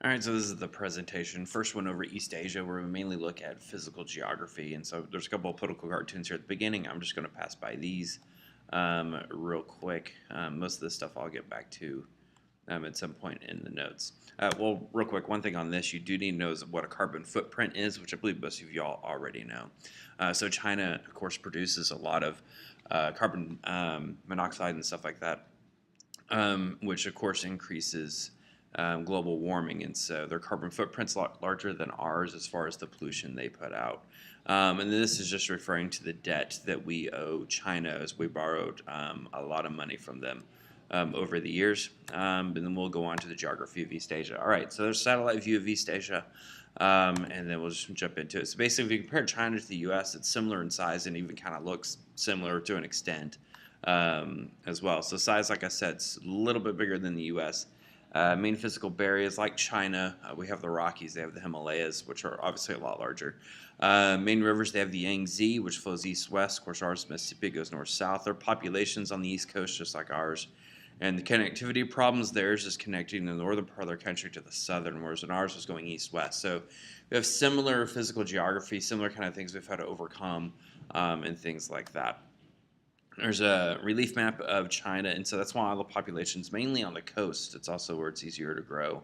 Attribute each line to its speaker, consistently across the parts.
Speaker 1: All right, so this is the presentation. First one over East Asia, where we mainly look at physical geography. And so there's a couple of political cartoons here at the beginning. I'm just going to pass by these real quick. Most of this stuff I'll get back to at some point in the notes. Well, real quick, one thing on this, you do need to know is what a carbon footprint is, which I believe most of y'all already know. So China, of course, produces a lot of carbon monoxide and stuff like that, which, of course, increases global warming, and so their carbon footprint's a lot larger than ours as far as the pollution they put out. And this is just referring to the debt that we owe China as we borrowed a lot of money from them over the years. And then we'll go on to the geography of East Asia. All right, so there's a satellite view of East Asia, and then we'll just jump into it. So basically, if you compare China to the U.S., it's similar in size and even kind of looks similar to an extent as well. So size, like I said, it's a little bit bigger than the U.S. Main physical barriers like China, we have the Rockies, they have the Himalayas, which are obviously a lot larger. Main rivers, they have the Yangtze, which flows east-west. Of course, ours, Mississippi, goes north-south. Their population's on the east coast, just like ours. And the connectivity problems, theirs is connecting the northern part of their country to the southern, whereas in ours is going east-west. So we have similar physical geography, similar kind of things we've had to overcome, and things like that. There's a relief map of China, and so that's why all the population's mainly on the coast. It's also where it's easier to grow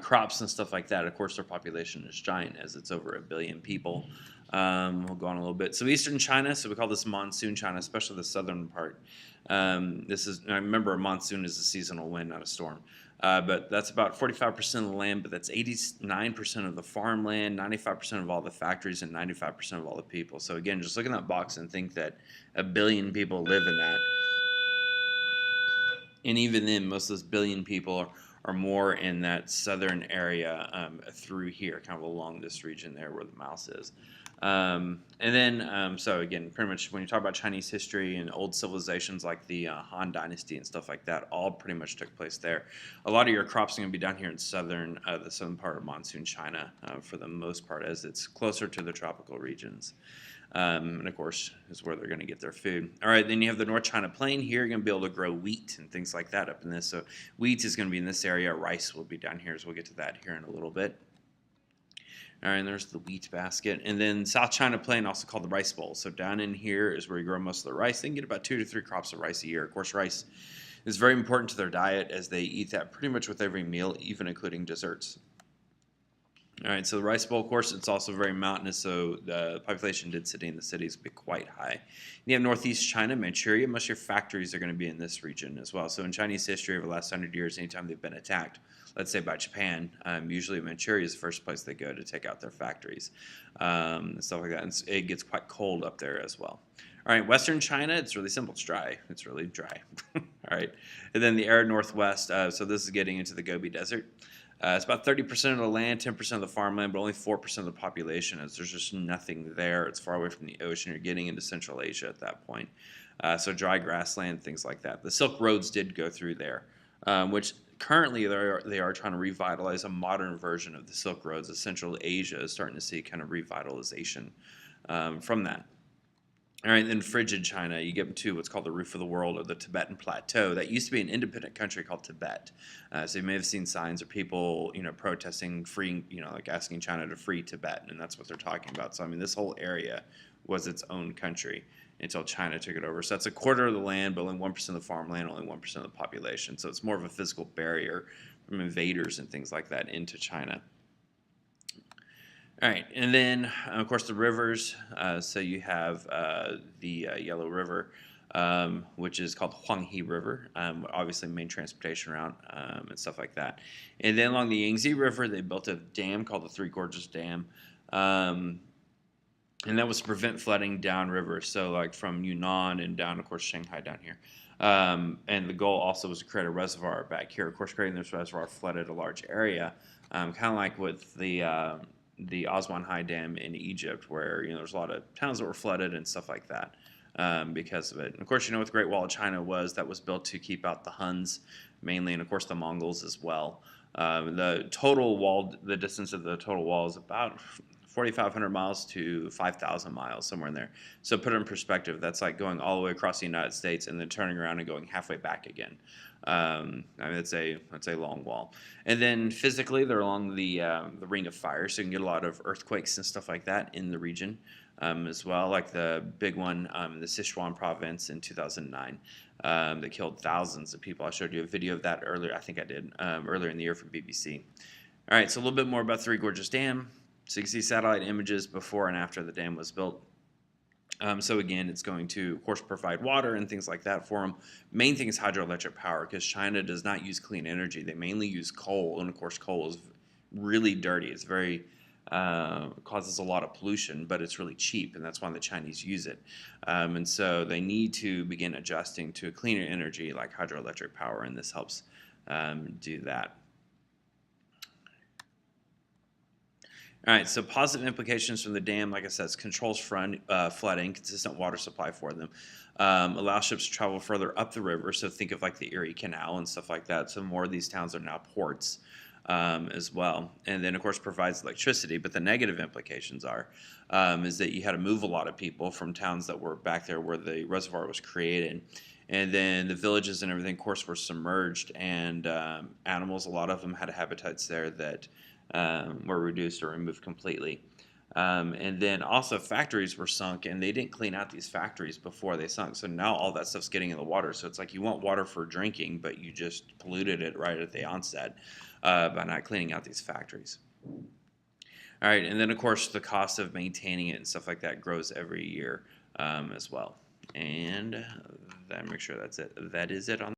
Speaker 1: crops and stuff like that. Of course, their population is giant, as it's over 1 billion people. We'll go on a little bit. So eastern China, so we call this monsoon China, especially the southern part. I remember a monsoon is a seasonal wind, not a storm. But that's about 45% of the land, but that's 89% of the farmland, 95% of all the factories, and 95% of all the people. So again, just look in that box and think that 1 billion people live in that. And even then, most of those billion people are more in that southern area through here, kind of along this region there where the mouse is. So again, pretty much when you talk about Chinese history and old civilizations like the Han Dynasty and stuff like that, all pretty much took place there. A lot of your crops are going to be down here in the southern part of monsoon China for the most part, as it's closer to the tropical regions. And of course, is where they're going to get their food. All right, then you have the North China Plain. Here you're going to be able to grow wheat and things like that up in this. So wheat is going to be in this area. Rice will be down here, as we'll get to that here in a little bit. All right, and there's the wheat basket. And then South China Plain, also called the rice bowl. So down in here is where you grow most of the rice. They can get about 2 to 3 crops of rice a year. Of course, rice is very important to their diet, as they eat that pretty much with every meal, even including desserts. All right, so the rice bowl, of course, it's also very mountainous, so the population density in the cities will be quite high. You have northeast China, Manchuria. Most of your factories are going to be in this region as well. So in Chinese history over the last 100 years, anytime they've been attacked, let's say by Japan, usually Manchuria is the first place they go to take out their factories and stuff like that. And it gets quite cold up there as well. All right, Western China, it's really simple. It's dry. It's really dry. All right, and then the Arid Northwest. So this is getting into the Gobi Desert. It's about 30% of the land, 10% of the farmland, but only 4% of the population, as there's just nothing there. It's far away from the ocean. You're getting into Central Asia at that point. So dry grassland, things like that. The Silk Roads did go through there, which currently they are trying to revitalize a modern version of the Silk Roads. Central Asia is starting to see kind of revitalization from that. All right, then frigid China, you get to what's called the roof of the world, or the Tibetan Plateau. That used to be an independent country called Tibet. So you may have seen signs of people, protesting, freeing, like asking China to free Tibet, and that's what they're talking about. So I mean, this whole area was its own country until China took it over. So that's 1/4 of the land, but only 1% of the farmland, only 1% of the population. So it's more of a physical barrier from invaders and things like that into China. All right, and then, of course, the rivers. So you have the Yellow River, which is called the Huanghe River, obviously main transportation route and stuff like that. And then along the Yangtze River, they built a dam called the Three Gorges Dam, and that was to prevent flooding downriver, so like from Yunnan and down, of course, Shanghai down here. And the goal also was to create a reservoir back here. Of course, creating this reservoir flooded a large area, kind of like with the Aswan High Dam in Egypt, where there's a lot of towns that were flooded and stuff like that because of it. And of course, what the Great Wall of China was. That was built to keep out the Huns mainly, and of course the Mongols as well. The distance of the total wall is about 4,500 miles to 5,000 miles, somewhere in there. So put it in perspective, that's like going all the way across the United States and then turning around and going halfway back again. I mean, it's a long wall. And then physically, they're along the Ring of Fire, so you can get a lot of earthquakes and stuff like that in the region as well. Like the big one in the Sichuan province in 2009 that killed thousands of people. I showed you a video of that earlier. I think I did earlier in the year from BBC. All right, so a little bit more about Three Gorges Dam. So you can see satellite images before and after the dam was built. So again, it's going to, of course, provide water and things like that for them. Main thing is hydroelectric power, because China does not use clean energy. They mainly use coal, and of course, coal is really dirty. It's very causes a lot of pollution, but it's really cheap, and that's why the Chinese use it. And so they need to begin adjusting to cleaner energy like hydroelectric power, and this helps do that. All right, so positive implications from the dam, like I said, controls flooding, consistent water supply for them, allows ships to travel further up the river, so think of like the Erie Canal and stuff like that, so more of these towns are now ports as well, and then of course provides electricity, but the negative implications are is that you had to move a lot of people from towns that were back there where the reservoir was created, and then the villages and everything, of course, were submerged, and animals, a lot of them had habitats there that were reduced or removed completely. And then also factories were sunk, and they didn't clean out these factories before they sunk. So now all that stuff's getting in the water. So it's like you want water for drinking, but you just polluted it right at the onset by not cleaning out these factories. All right, and then of course the cost of maintaining it and stuff like that grows every year as well. And make sure that's it. That is it on